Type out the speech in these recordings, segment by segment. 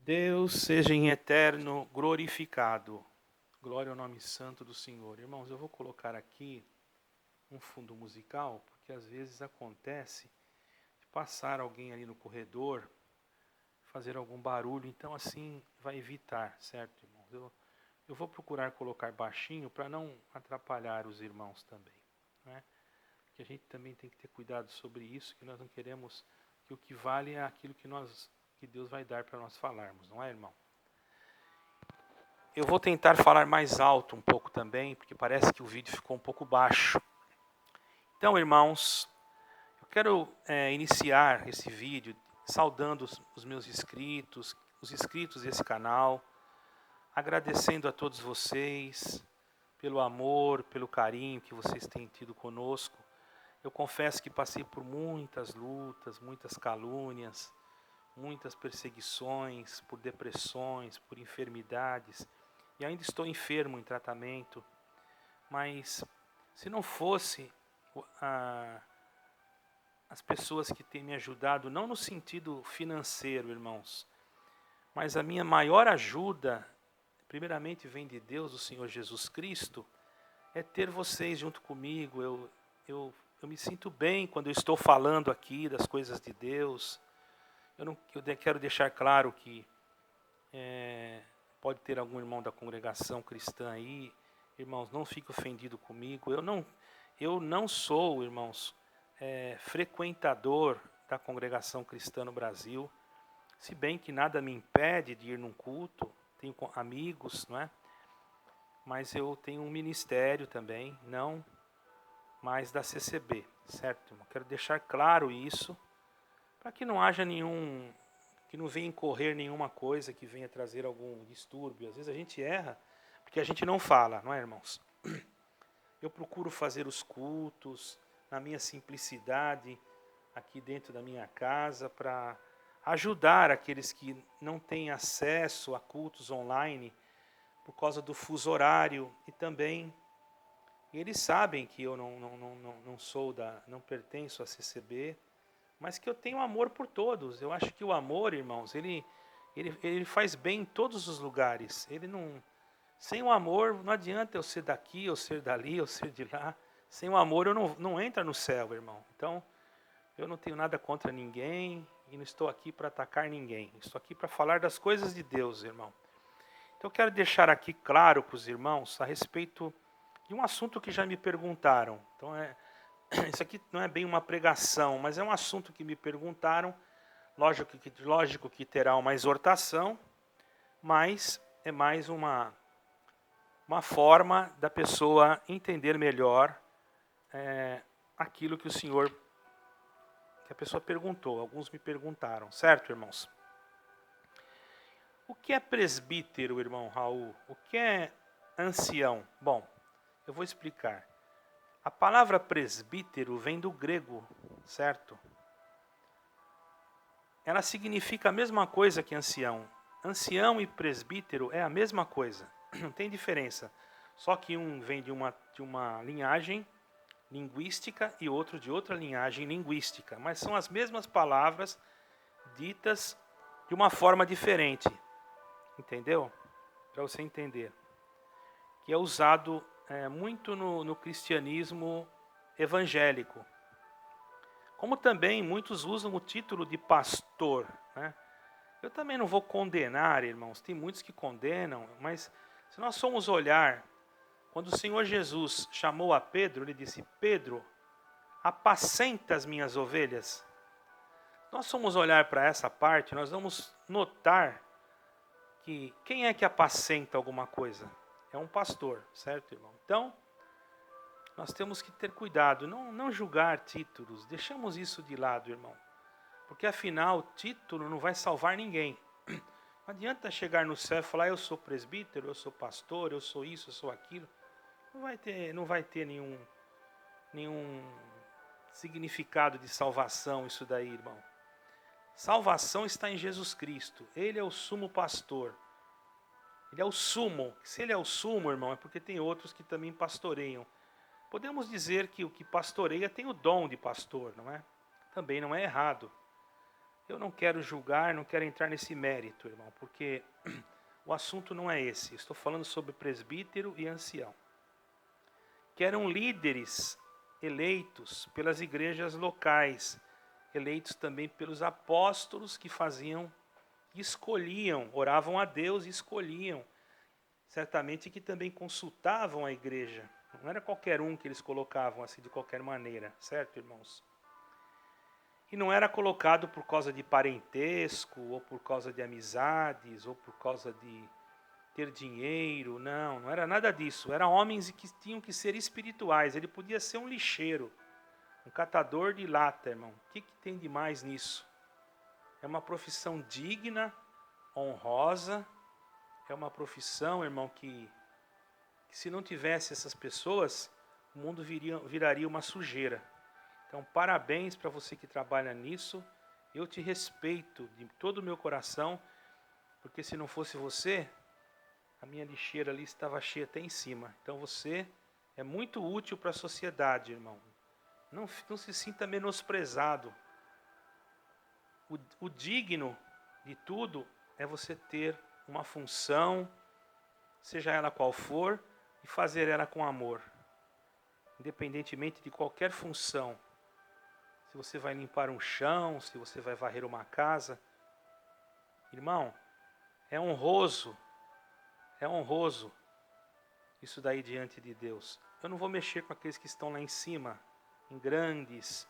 Deus seja em eterno glorificado. Glória ao nome santo do Senhor. Irmãos, eu vou colocar aqui um fundo musical, porque às vezes acontece de passar alguém ali no corredor, fazer algum barulho, então assim vai evitar, certo, irmãos? Eu vou procurar colocar baixinho para não atrapalhar os irmãos também, né? Porque a gente também tem que ter cuidado sobre isso, que nós não queremos que o que vale é aquilo que Deus vai dar para nós falarmos, não é, irmão? Eu vou tentar falar mais alto um pouco também, porque parece que o vídeo ficou um pouco baixo. Então, irmãos, eu quero iniciar esse vídeo saudando os meus inscritos, os inscritos desse canal, agradecendo a todos vocês pelo amor, pelo carinho que vocês têm tido conosco. Eu confesso que passei por muitas lutas, muitas calúnias, muitas perseguições, por depressões, por enfermidades, e ainda estou enfermo em tratamento, mas se não fosse as pessoas que têm me ajudado, não no sentido financeiro, irmãos, mas a minha maior ajuda, primeiramente vem de Deus, do Senhor Jesus Cristo, é ter vocês junto comigo. Eu me sinto bem quando eu estou falando aqui das coisas de Deus. Eu quero deixar claro que pode ter algum irmão da congregação cristã aí, irmãos, não fique ofendido comigo. Eu não sou, irmãos, frequentador da congregação cristã no Brasil, se bem que nada me impede de ir num culto, tenho amigos, não é? Mas eu tenho um ministério também, não mais da CCB, certo, irmão? Quero deixar claro isso, para que não haja que não venha incorrer nenhuma coisa que venha trazer algum distúrbio. Às vezes a gente erra porque a gente não fala, não é, irmãos? Eu procuro fazer os cultos na minha simplicidade, aqui dentro da minha casa, para ajudar aqueles que não têm acesso a cultos online por causa do fuso horário, e também eles sabem que eu não pertenço à CCB, mas que eu tenho amor por todos. Eu acho que o amor, irmãos, ele faz bem em todos os lugares. Sem o amor, não adianta eu ser daqui, eu ser dali, eu ser de lá. Sem o amor, eu não entro no céu, irmão. Então, eu não tenho nada contra ninguém e não estou aqui para atacar ninguém. Estou aqui para falar das coisas de Deus, irmão. Então, eu quero deixar aqui claro para os irmãos a respeito de um assunto que já me perguntaram. Então, isso aqui não é bem uma pregação, mas é um assunto que me perguntaram. Lógico que terá uma exortação, mas é mais uma forma da pessoa entender melhor aquilo que a pessoa perguntou. Alguns me perguntaram, certo, irmãos? O que é presbítero, irmão Raul? O que é ancião? Bom, eu vou explicar. A palavra presbítero vem do grego, certo? Ela significa a mesma coisa que ancião. Ancião e presbítero é a mesma coisa, não tem diferença. Só que um vem de uma linhagem linguística e outro de outra linhagem linguística. Mas são as mesmas palavras ditas de uma forma diferente. Entendeu? Para você entender. Que é usado muito no cristianismo evangélico. Como também muitos usam o título de pastor, né? Eu também não vou condenar, irmãos. Tem muitos que condenam, mas se nós formos olhar, quando o Senhor Jesus chamou a Pedro, ele disse: Pedro, apacenta as minhas ovelhas. Nós formos olhar para essa parte, nós vamos notar que quem é que apacenta alguma coisa? É um pastor, certo, irmão? Então, nós temos que ter cuidado, não julgar títulos. Deixamos isso de lado, irmão. Porque afinal, título não vai salvar ninguém. Não adianta chegar no céu e falar: eu sou presbítero, eu sou pastor, eu sou isso, eu sou aquilo. Não vai ter nenhum significado de salvação isso daí, irmão. Salvação está em Jesus Cristo. Ele é o sumo pastor. Ele é o sumo. Se ele é o sumo, irmão, é porque tem outros que também pastoreiam. Podemos dizer que o que pastoreia tem o dom de pastor, não é? Também não é errado. Eu não quero julgar, não quero entrar nesse mérito, irmão, porque o assunto não é esse. Estou falando sobre presbítero e ancião, que eram líderes eleitos pelas igrejas locais, eleitos também pelos apóstolos que escolhiam, oravam a Deus e escolhiam, certamente que também consultavam a igreja. Não era qualquer um que eles colocavam assim de qualquer maneira, certo, irmãos? E não era colocado por causa de parentesco, ou por causa de amizades, ou por causa de ter dinheiro, não era nada disso. Eram homens que tinham que ser espirituais. Ele podia ser um lixeiro, um catador de lata, irmão. O que tem de mais nisso? É uma profissão digna, honrosa, é uma profissão, irmão, que se não tivesse essas pessoas, o mundo viraria uma sujeira. Então, parabéns para você que trabalha nisso. Eu te respeito de todo o meu coração, porque se não fosse você, a minha lixeira ali estava cheia até em cima. Então, você é muito útil para a sociedade, irmão. Não se sinta menosprezado. O digno de tudo é você ter uma função, seja ela qual for, e fazer ela com amor. Independentemente de qualquer função. Se você vai limpar um chão, se você vai varrer uma casa. Irmão, é honroso isso daí diante de Deus. Eu não vou mexer com aqueles que estão lá em cima, em grandes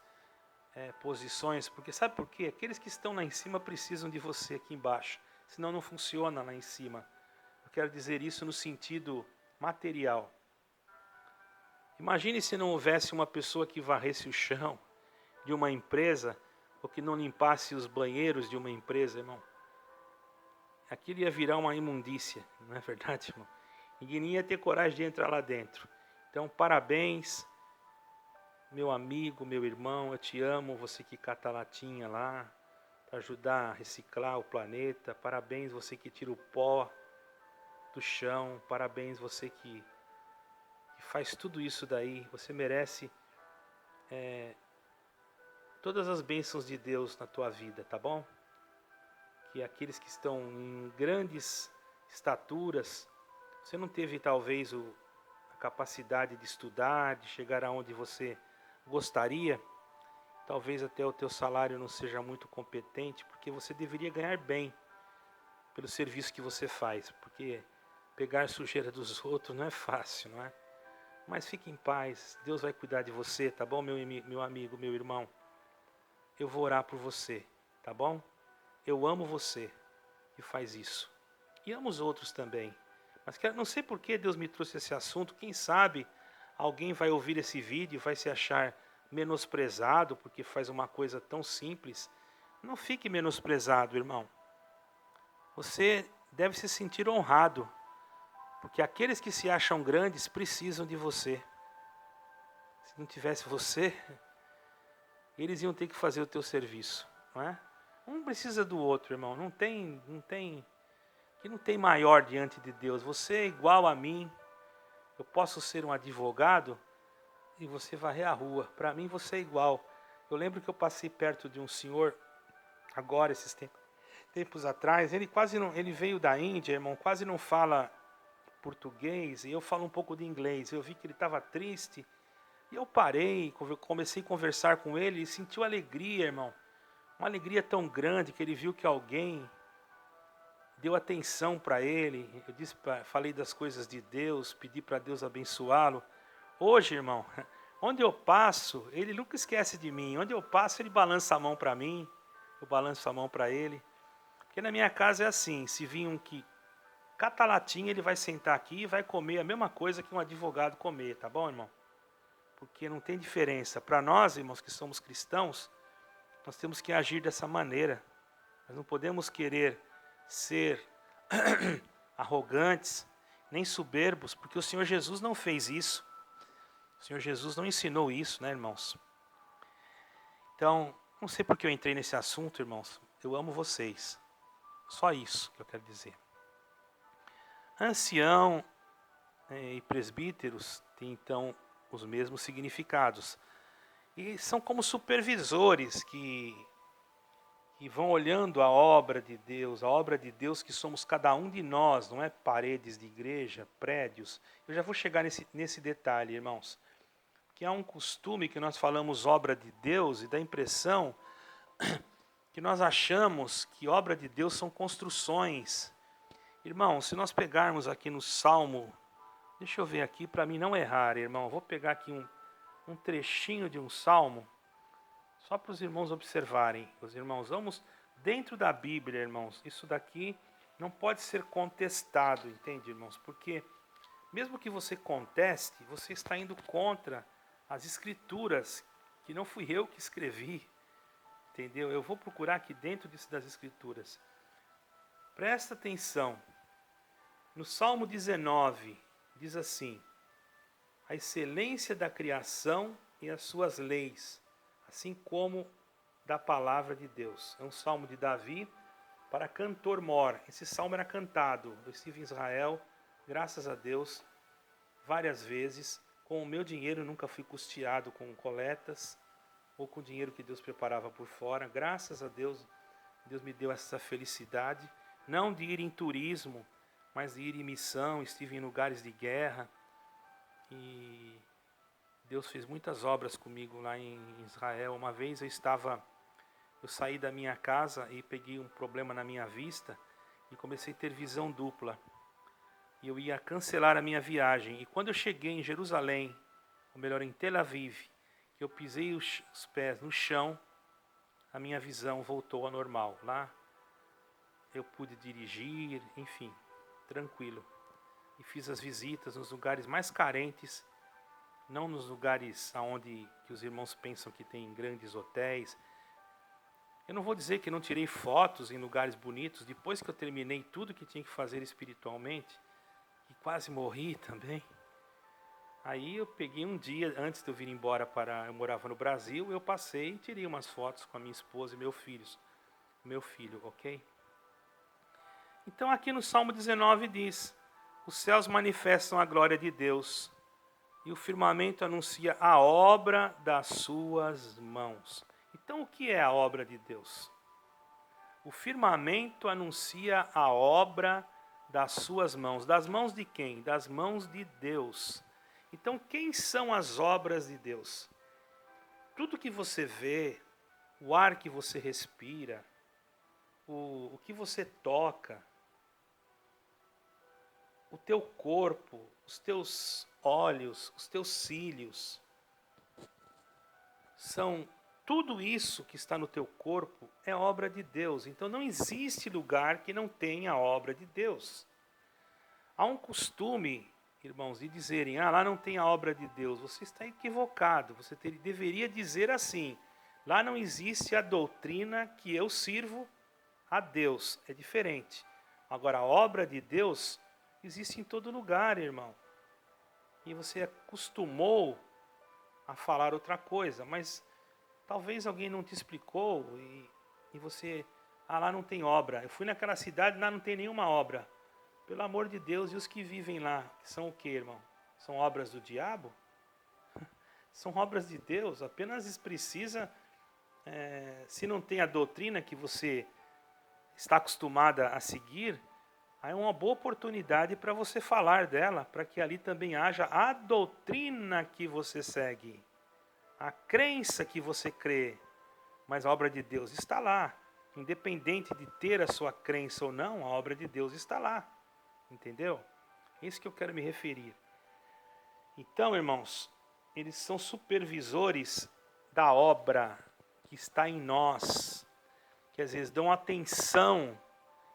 posições, porque sabe por quê? Aqueles que estão lá em cima precisam de você aqui embaixo, senão não funciona lá em cima. Eu quero dizer isso no sentido material. Imagine se não houvesse uma pessoa que varresse o chão de uma empresa, ou que não limpasse os banheiros de uma empresa, irmão. Aquilo ia virar uma imundícia, não é verdade, irmão? Ninguém ia ter coragem de entrar lá dentro. Então, parabéns, meu amigo, meu irmão, eu te amo, você que cata latinha lá, para ajudar a reciclar o planeta. Parabéns, você que tira o pó do chão. Parabéns, você que faz tudo isso daí. Você merece todas as bênçãos de Deus na tua vida, tá bom? Que aqueles que estão em grandes estaturas, você não teve talvez a capacidade de estudar, de chegar aonde você gostaria, talvez até o teu salário não seja muito competente, porque você deveria ganhar bem pelo serviço que você faz, porque pegar sujeira dos outros não é fácil, não é? Mas fique em paz, Deus vai cuidar de você, tá bom, meu amigo, meu irmão? Eu vou orar por você, tá bom? Eu amo você que faz isso. E amo os outros também. Mas não sei por que Deus me trouxe esse assunto. Quem sabe alguém vai ouvir esse vídeo e vai se achar menosprezado porque faz uma coisa tão simples. Não fique menosprezado, irmão. Você deve se sentir honrado, porque aqueles que se acham grandes precisam de você. Se não tivesse você, eles iam ter que fazer o teu serviço, não é? Um precisa do outro, irmão. Não tem maior diante de Deus. Você é igual a mim. Eu posso ser um advogado e você varrer a rua. Para mim você é igual. Eu lembro que eu passei perto de um senhor agora esses tempos atrás. Ele veio da Índia, irmão. Quase não fala português e eu falo um pouco de inglês. Eu vi que ele estava triste e eu parei, comecei a conversar com ele e senti alegria, irmão. Uma alegria tão grande que ele viu que alguém deu atenção para ele. Falei das coisas de Deus, pedi para Deus abençoá-lo. Hoje, irmão, onde eu passo, ele nunca esquece de mim. Onde eu passo, ele balança a mão para mim, eu balanço a mão para ele. Porque na minha casa é assim, se vir um que cata latinha, ele vai sentar aqui e vai comer a mesma coisa que um advogado comer, tá bom, irmão? Porque não tem diferença. Para nós, irmãos, que somos cristãos, nós temos que agir dessa maneira. Nós não podemos querer ser arrogantes, nem soberbos, porque o Senhor Jesus não fez isso. O Senhor Jesus não ensinou isso, né, irmãos? Então, não sei porque eu entrei nesse assunto, irmãos. Eu amo vocês. Só isso que eu quero dizer. Ancião e presbíteros têm, então, os mesmos significados. E são como supervisores que e vão olhando a obra de Deus que somos cada um de nós, não é paredes de igreja, prédios. Eu já vou chegar nesse detalhe, irmãos. Que há um costume que nós falamos obra de Deus e dá a impressão que nós achamos que obra de Deus são construções. Irmão, se nós pegarmos aqui no Salmo, deixa eu ver aqui para mim não errar, irmão. Vou pegar aqui um trechinho de um Salmo, só para os irmãos observarem. Os irmãos, vamos dentro da Bíblia, irmãos. Isso daqui não pode ser contestado, entende, irmãos? Porque mesmo que você conteste, você está indo contra as Escrituras, que não fui eu que escrevi, entendeu? Eu vou procurar aqui dentro das Escrituras. Presta atenção. No Salmo 19, diz assim: a excelência da criação e as suas leis, assim como da palavra de Deus. É um salmo de Davi para cantor-mor. Esse salmo era cantado. Eu estive em Israel, graças a Deus, várias vezes. Com o meu dinheiro nunca fui custeado com coletas ou com dinheiro que Deus preparava por fora. Graças a Deus, Deus me deu essa felicidade. Não de ir em turismo, mas de ir em missão. Estive em lugares de guerra e Deus fez muitas obras comigo lá em Israel. Uma vez eu saí da minha casa e peguei um problema na minha vista e comecei a ter visão dupla. E eu ia cancelar a minha viagem. E quando eu cheguei em Jerusalém, ou melhor, em Tel Aviv, que eu pisei os pés no chão, a minha visão voltou ao normal. Lá eu pude dirigir, enfim, tranquilo. E fiz as visitas nos lugares mais carentes, não nos lugares onde que os irmãos pensam que tem grandes hotéis. Eu não vou dizer que não tirei fotos em lugares bonitos, depois que eu terminei tudo que tinha que fazer espiritualmente, e quase morri também. Aí eu peguei um dia, antes de eu vir embora eu morava no Brasil, eu passei e tirei umas fotos com a minha esposa e meu filho, ok? Então aqui no Salmo 19 diz: os céus manifestam a glória de Deus, e o firmamento anuncia a obra das suas mãos. Então o que é a obra de Deus? O firmamento anuncia a obra das suas mãos. Das mãos de quem? Das mãos de Deus. Então quem são as obras de Deus? Tudo que você vê, o ar que você respira, o que você toca, o teu corpo, os teus olhos, os teus cílios, tudo isso que está no teu corpo é obra de Deus. Então não existe lugar que não tenha a obra de Deus. Há um costume, irmãos, de dizerem: lá não tem a obra de Deus. Você está equivocado. Você deveria dizer assim: lá não existe a doutrina que eu sirvo a Deus. É diferente. Agora, a obra de Deus existe em todo lugar, irmão. E você acostumou a falar outra coisa, mas talvez alguém não te explicou e você... lá não tem obra. Eu fui naquela cidade, lá não tem nenhuma obra. Pelo amor de Deus, e os que vivem lá, são o que, irmão? São obras do diabo? São obras de Deus, apenas precisa... se não tem a doutrina que você está acostumada a seguir, aí é uma boa oportunidade para você falar dela, para que ali também haja a doutrina que você segue, a crença que você crê. Mas a obra de Deus está lá. Independente de ter a sua crença ou não, a obra de Deus está lá. Entendeu? É isso que eu quero me referir. Então, irmãos, eles são supervisores da obra que está em nós, que às vezes dão atenção.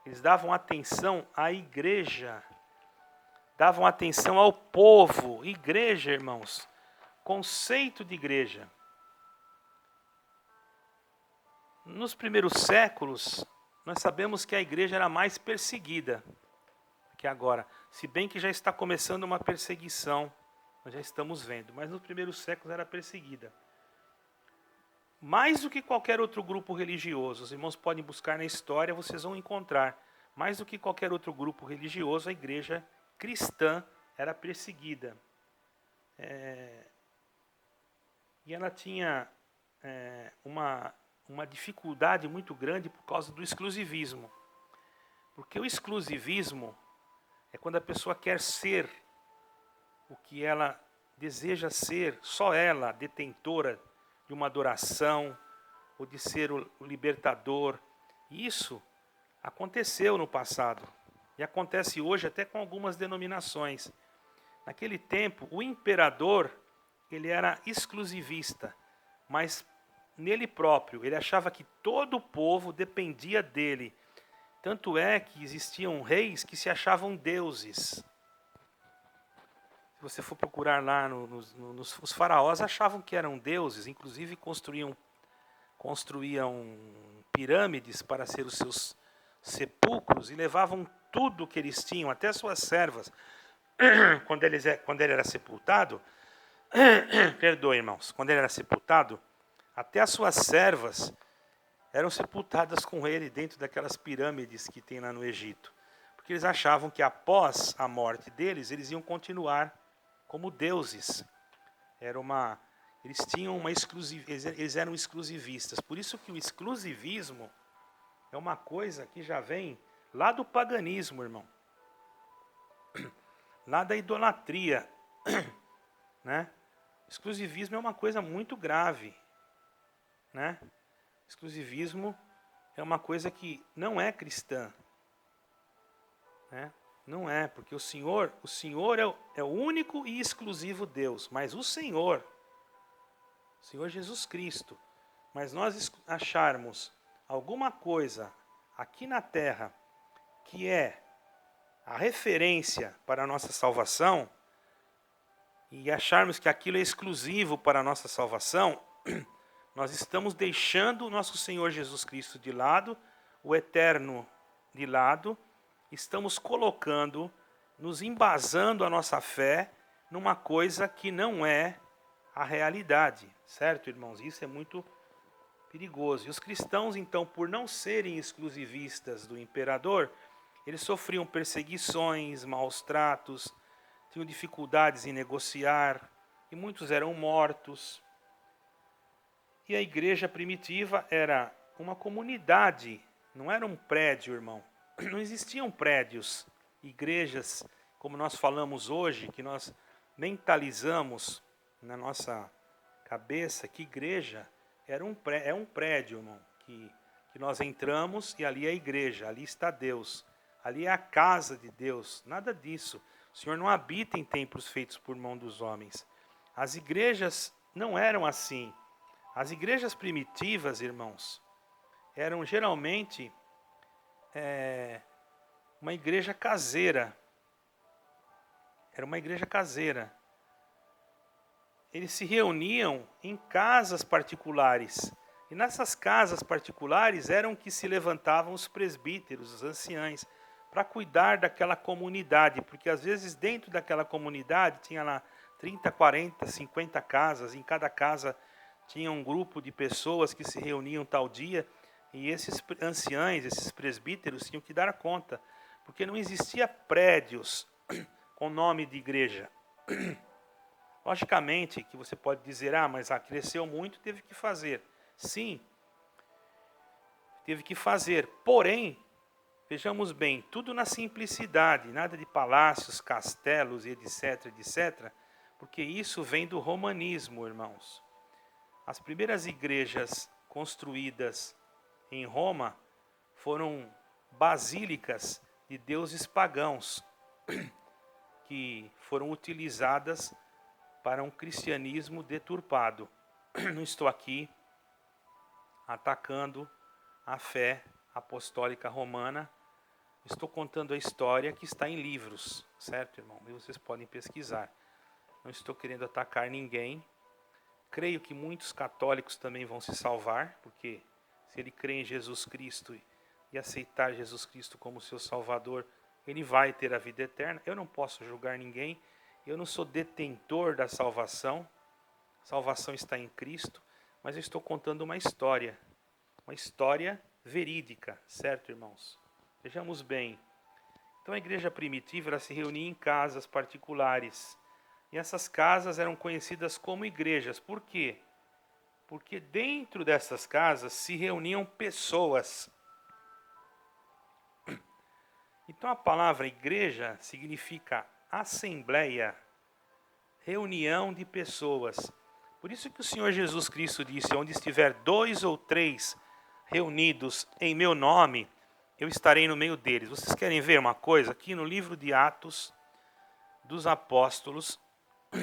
Eles davam atenção à igreja, davam atenção ao povo. Igreja, irmãos, conceito de igreja. Nos primeiros séculos, nós sabemos que a igreja era mais perseguida que agora. Se bem que já está começando uma perseguição, nós já estamos vendo. Mas nos primeiros séculos era perseguida. Mais do que qualquer outro grupo religioso, os irmãos podem buscar na história, vocês vão encontrar. Mais do que qualquer outro grupo religioso, a igreja cristã era perseguida. E ela tinha uma uma dificuldade muito grande por causa do exclusivismo. Porque o exclusivismo é quando a pessoa quer ser o que ela deseja ser, só ela, detentora de uma adoração, ou de ser o libertador. Isso aconteceu no passado, e acontece hoje até com algumas denominações. Naquele tempo, o imperador, ele era exclusivista, mas nele próprio, ele achava que todo o povo dependia dele. Tanto é que existiam reis que se achavam deuses. Se você for procurar lá, os faraós achavam que eram deuses, inclusive construíam pirâmides para ser os seus sepulcros e levavam tudo que eles tinham, até suas servas, quando ele era sepultado, perdoe, irmãos, quando ele era sepultado, até as suas servas eram sepultadas com ele dentro daquelas pirâmides que tem lá no Egito. Porque eles achavam que após a morte deles, eles iam continuar como deuses. Eles eram exclusivistas. Por isso que o exclusivismo é uma coisa que já vem lá do paganismo, irmão. Lá da idolatria. Né? Exclusivismo é uma coisa muito grave. Né? Exclusivismo é uma coisa que não é cristã. Né? Não é, porque o Senhor é o único e exclusivo Deus, mas o Senhor Jesus Cristo, mas nós acharmos alguma coisa aqui na terra que é a referência para a nossa salvação, e acharmos que aquilo é exclusivo para a nossa salvação, nós estamos deixando o nosso Senhor Jesus Cristo de lado, o eterno de lado, estamos nos embasando a nossa fé numa coisa que não é a realidade, certo, irmãos? Isso é muito perigoso. E os cristãos, então, por não serem exclusivistas do imperador, eles sofriam perseguições, maus tratos, tinham dificuldades em negociar, e muitos eram mortos. E a igreja primitiva era uma comunidade, não era um prédio, irmão. Não existiam prédios, igrejas, como nós falamos hoje, que nós mentalizamos na nossa cabeça que igreja é um prédio, irmão, que nós entramos e ali é a igreja, ali está Deus, ali é a casa de Deus. Nada disso. O Senhor não habita em templos feitos por mão dos homens. As igrejas não eram assim. As igrejas primitivas, irmãos, eram geralmente uma igreja caseira. Era uma igreja caseira. Eles se reuniam em casas particulares. E nessas casas particulares eram que se levantavam os presbíteros, os anciães, para cuidar daquela comunidade. Porque às vezes dentro daquela comunidade tinha lá 30, 40, 50 casas. Em cada casa tinha um grupo de pessoas que se reuniam tal dia. E esses anciães, esses presbíteros tinham que dar conta. Porque não existia prédios com nome de igreja. Logicamente que você pode dizer, mas cresceu muito, teve que fazer. Sim, teve que fazer. Porém, vejamos bem, tudo na simplicidade, nada de palácios, castelos, etc, etc, porque isso vem do romanismo, irmãos. As primeiras igrejas construídas em Roma foram basílicas de deuses pagãos, que foram utilizadas para um cristianismo deturpado. Não estou aqui atacando a fé apostólica romana, estou contando a história que está em livros, certo, irmão? E vocês podem pesquisar. Não estou querendo atacar ninguém. Creio que muitos católicos também vão se salvar, porque se ele crê em Jesus Cristo e aceitar Jesus Cristo como seu Salvador, ele vai ter a vida eterna. Eu não posso julgar ninguém. Eu não sou detentor da salvação. A salvação está em Cristo. Mas eu estou contando uma história verídica, certo, irmãos? Vejamos bem. Então a igreja primitiva ela se reunia em casas particulares. E essas casas eram conhecidas como igrejas. Por quê? Porque dentro dessas casas se reuniam pessoas. Então a palavra igreja significa assembleia, reunião de pessoas. Por isso que o Senhor Jesus Cristo disse: onde estiver 2 ou 3 reunidos em meu nome, eu estarei no meio deles. Vocês querem ver uma coisa? Aqui no livro de Atos dos Apóstolos,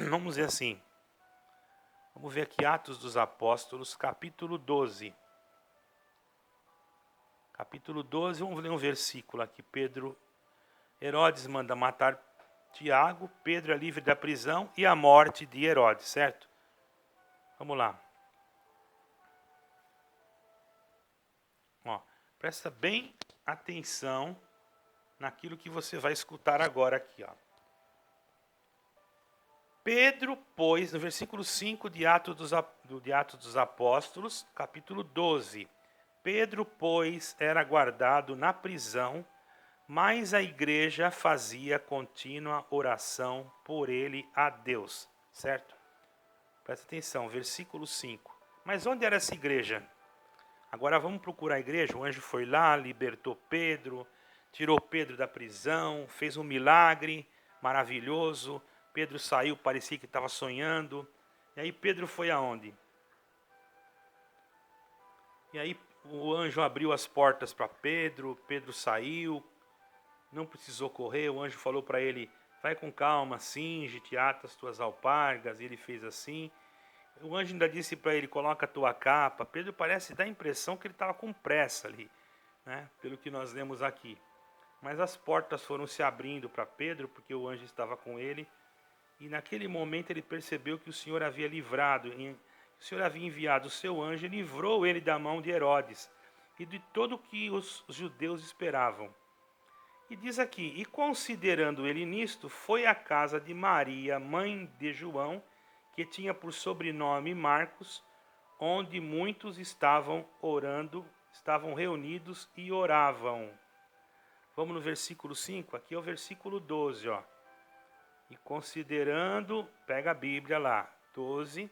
vamos ver assim. Vamos ver aqui Atos dos Apóstolos, capítulo 12. Capítulo 12, vamos ler um versículo aqui. Herodes manda matar Tiago, Pedro é livre da prisão e a morte de Herodes, certo? Vamos lá. Ó, presta bem atenção naquilo que você vai escutar agora aqui, ó. Pedro, pois, no versículo 5 de Atos dos Apóstolos, capítulo 12. Pedro, pois, era guardado na prisão, mas a igreja fazia contínua oração por ele a Deus. Certo? Presta atenção, versículo 5. Mas onde era essa igreja? Agora vamos procurar a igreja. O anjo foi lá, libertou Pedro, tirou Pedro da prisão, fez um milagre maravilhoso. Pedro saiu, parecia que estava sonhando. E aí Pedro foi aonde? E aí o anjo abriu as portas para Pedro, Pedro saiu, não precisou correr, o anjo falou para ele: vai com calma, cinge-te, ata as tuas alpargas, e ele fez assim. O anjo ainda disse para ele: coloca a tua capa. Pedro parece dar a impressão que ele estava com pressa ali, né? Pelo que nós lemos aqui. Mas as portas foram se abrindo para Pedro, porque o anjo estava com ele, e naquele momento ele percebeu que o Senhor havia livrado, o Senhor havia enviado o seu anjo e livrou ele da mão de Herodes e de tudo o que os judeus esperavam. E diz aqui: e considerando ele nisto, foi à casa de Maria, mãe de João, que tinha por sobrenome Marcos, onde muitos estavam orando, estavam reunidos e oravam. Vamos no versículo 5, aqui é o versículo 12, ó. E considerando, pega a Bíblia lá, 12,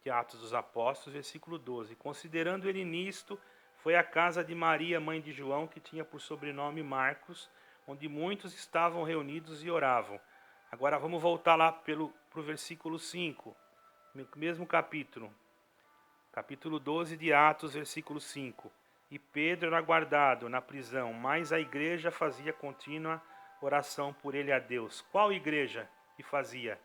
de Atos dos Apóstolos, versículo 12. Considerando ele nisto, foi à casa de Maria, mãe de João, que tinha por sobrenome Marcos, onde muitos estavam reunidos e oravam. Agora vamos voltar lá para o versículo 5, mesmo capítulo. Capítulo 12 de Atos, versículo 5. E Pedro era guardado na prisão, mas a igreja fazia contínua oração por ele a Deus. Qual igreja que fazia?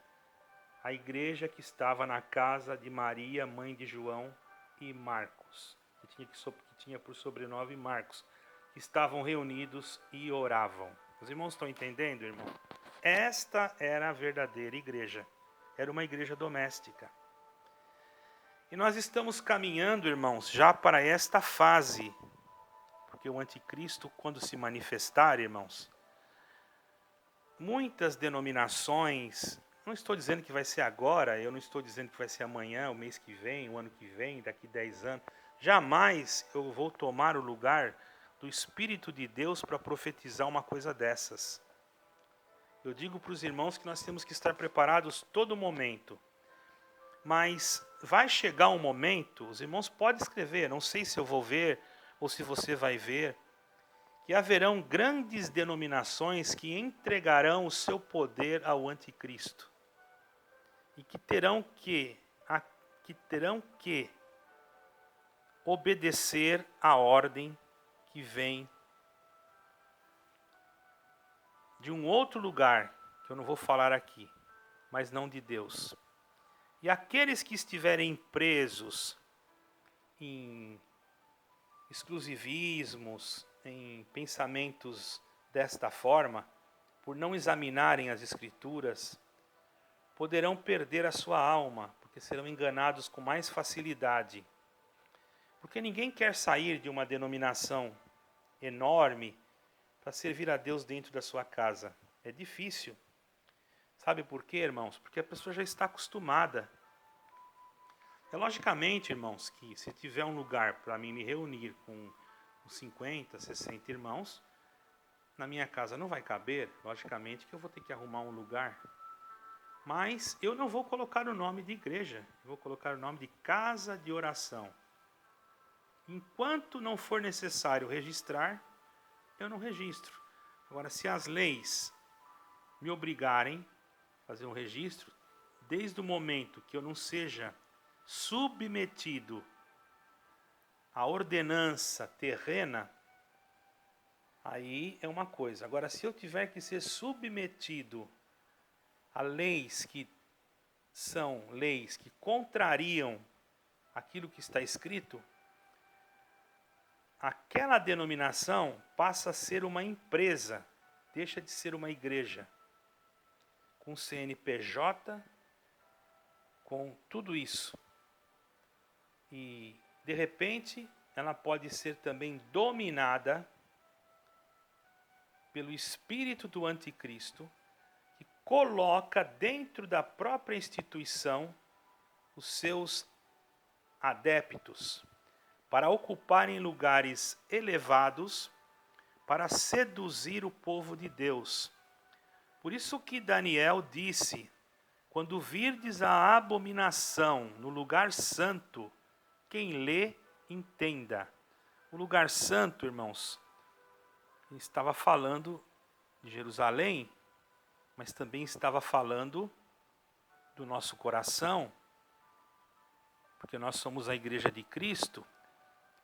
A igreja que estava na casa de Maria, mãe de João e Marcos, que tinha por sobrenome Marcos, que estavam reunidos e oravam. Os irmãos estão entendendo, irmão? Esta era a verdadeira igreja. Era uma igreja doméstica. E nós estamos caminhando, irmãos, já para esta fase. Porque o anticristo, quando se manifestar, irmãos, muitas denominações, não estou dizendo que vai ser agora, eu não estou dizendo que vai ser amanhã, o mês que vem, o ano que vem, daqui 10 anos. Jamais eu vou tomar o lugar do Espírito de Deus para profetizar uma coisa dessas. Eu digo para os irmãos que nós temos que estar preparados todo momento. Mas vai chegar um momento, os irmãos podem escrever, não sei se eu vou ver ou se você vai ver, que haverão grandes denominações que entregarão o seu poder ao anticristo. E que terão que obedecer à ordem que vem de um outro lugar, que eu não vou falar aqui, mas não de Deus. E aqueles que estiverem presos em exclusivismos, em pensamentos desta forma, por não examinarem as Escrituras, poderão perder a sua alma, porque serão enganados com mais facilidade. Porque ninguém quer sair de uma denominação enorme para servir a Deus dentro da sua casa. É difícil. Sabe por quê, irmãos? Porque a pessoa já está acostumada. É logicamente, irmãos, que se tiver um lugar para mim me reunir com 50, 60 irmãos, na minha casa não vai caber, logicamente que eu vou ter que arrumar um lugar. Mas eu não vou colocar o nome de igreja, eu vou colocar o nome de casa de oração. Enquanto não for necessário registrar, eu não registro. Agora, se as leis me obrigarem a fazer um registro, desde o momento que eu não seja submetido à ordenança terrena, aí é uma coisa. Agora, se eu tiver que ser submetido a leis que são leis que contrariam aquilo que está escrito, aquela denominação passa a ser uma empresa, deixa de ser uma igreja, com CNPJ, com tudo isso. E, de repente, ela pode ser também dominada pelo espírito do anticristo, que coloca dentro da própria instituição os seus adeptos, para ocuparem lugares elevados, para seduzir o povo de Deus. Por isso que Daniel disse, quando virdes a abominação no lugar santo, quem lê, entenda. O lugar santo, irmãos, ele estava falando de Jerusalém, mas também estava falando do nosso coração, porque nós somos a igreja de Cristo,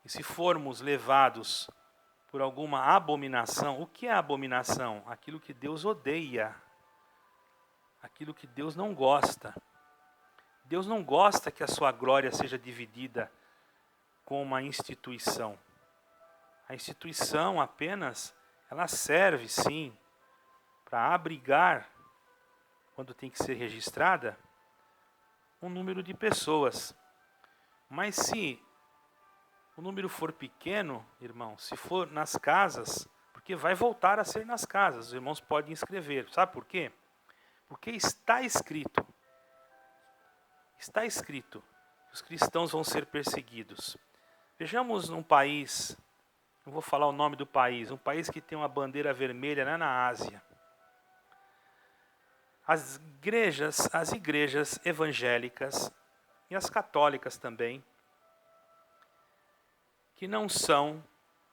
e se formos levados por alguma abominação, o que é abominação? Aquilo que Deus odeia, aquilo que Deus não gosta. Deus não gosta que a sua glória seja dividida com uma instituição. A instituição apenas, ela serve sim para abrigar, quando tem que ser registrada, um número de pessoas. Mas se o número for pequeno, irmão, se for nas casas, porque vai voltar a ser nas casas, os irmãos podem escrever. Sabe por quê? Porque está escrito que os cristãos vão ser perseguidos. Vejamos num país, não vou falar o nome do país, um país que tem uma bandeira vermelha, né, na Ásia. As igrejas evangélicas e as católicas também, que não são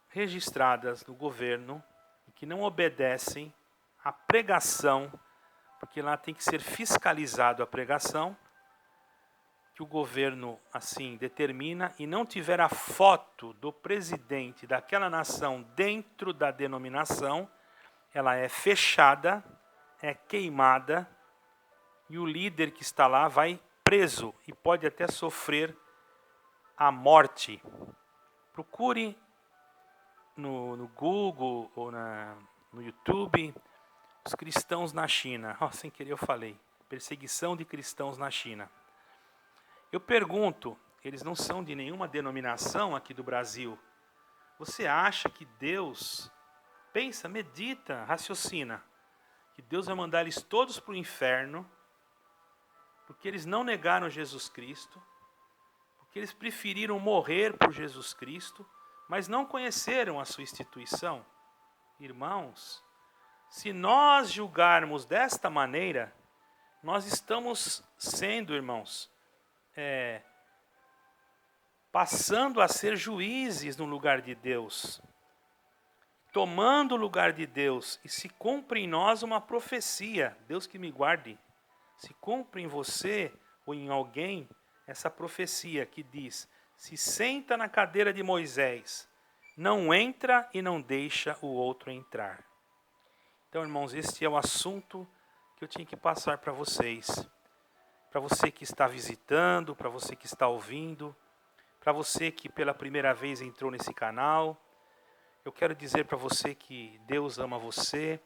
registradas no governo e que não obedecem à pregação, porque lá tem que ser fiscalizado a pregação, que o governo assim determina, e não tiver a foto do presidente daquela nação dentro da denominação, ela é fechada, é queimada, e o líder que está lá vai preso e pode até sofrer a morte. Procure no Google ou no YouTube os cristãos na China. Sem querer eu falei. Perseguição de cristãos na China. Eu pergunto, eles não são de nenhuma denominação aqui do Brasil. Você acha que Deus, pensa, medita, raciocina, que Deus vai mandar eles todos para o inferno, porque eles não negaram Jesus Cristo, porque eles preferiram morrer por Jesus Cristo, mas não conheceram a sua instituição? Irmãos, se nós julgarmos desta maneira, nós estamos sendo, irmãos, passando a ser juízes no lugar de Deus, tomando o lugar de Deus, e se cumpre em nós uma profecia, Deus que me guarde, se cumpre em você ou em alguém essa profecia que diz, se senta na cadeira de Moisés, não entra e não deixa o outro entrar. Então, irmãos, este é o assunto que eu tinha que passar para vocês. Para você que está visitando, para você que está ouvindo, para você que pela primeira vez entrou nesse canal, eu quero dizer para você que Deus ama você,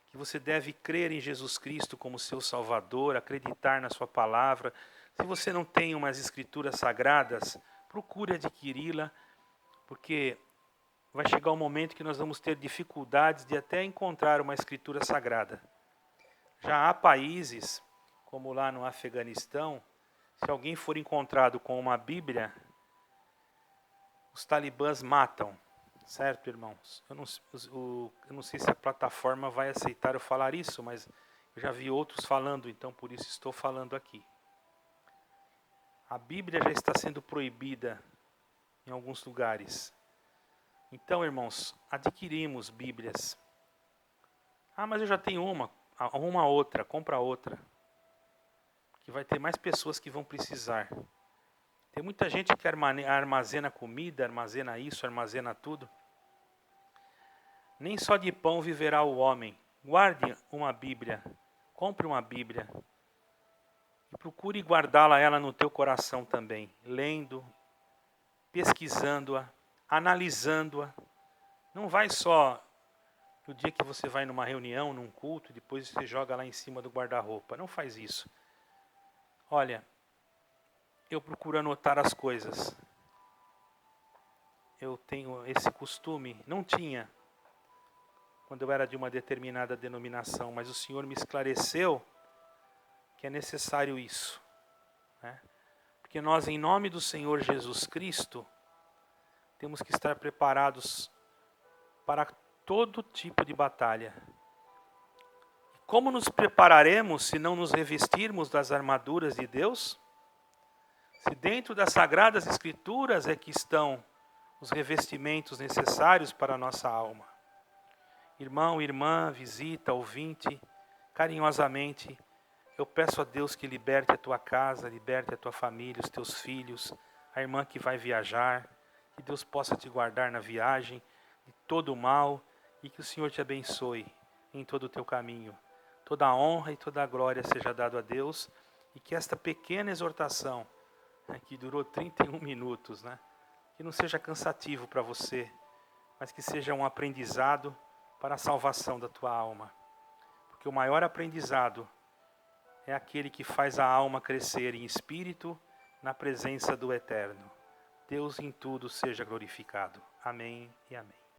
que você deve crer em Jesus Cristo como seu Salvador, acreditar na sua palavra. Se você não tem umas escrituras sagradas, procure adquiri-la, porque vai chegar um momento que nós vamos ter dificuldades de até encontrar uma escritura sagrada. Já há países, como lá no Afeganistão, se alguém for encontrado com uma Bíblia, os talibãs matam, certo, irmãos? Eu não sei se a plataforma vai aceitar eu falar isso, mas Eu já vi outros falando, então por isso estou falando aqui. A Bíblia já está sendo proibida em alguns lugares. Então, irmãos, adquirimos Bíblias. Ah, mas eu já tenho uma outra, compra outra. Que vai ter mais pessoas que vão precisar. Tem muita gente que armazena comida, armazena isso, armazena tudo. Nem só de pão viverá o homem. Guarde uma Bíblia, compre uma Bíblia. E procure guardá-la ela no teu coração também, lendo, pesquisando-a, analisando-a. Não vai só no dia que você vai numa reunião, num culto, e depois você joga lá em cima do guarda-roupa. Não faz isso. Olha, eu procuro anotar as coisas. Eu tenho esse costume, não tinha, quando eu era de uma determinada denominação, mas o Senhor me esclareceu que é necessário isso, né? Porque nós, em nome do Senhor Jesus Cristo, temos que estar preparados para todo tipo de batalha. E como nos prepararemos se não nos revestirmos das armaduras de Deus? Se dentro das Sagradas Escrituras é que estão os revestimentos necessários para a nossa alma. Irmão, irmã, visita, ouvinte, carinhosamente, eu peço a Deus que liberte a tua casa, liberte a tua família, os teus filhos, a irmã que vai viajar, que Deus possa te guardar na viagem de todo o mal e que o Senhor te abençoe em todo o teu caminho. Toda a honra e toda a glória seja dado a Deus e que esta pequena exortação, que durou 31 minutos, né, que não seja cansativo para você, mas que seja um aprendizado para a salvação da tua alma. Porque o maior aprendizado é aquele que faz a alma crescer em espírito na presença do Eterno. Deus em tudo seja glorificado. Amém e amém.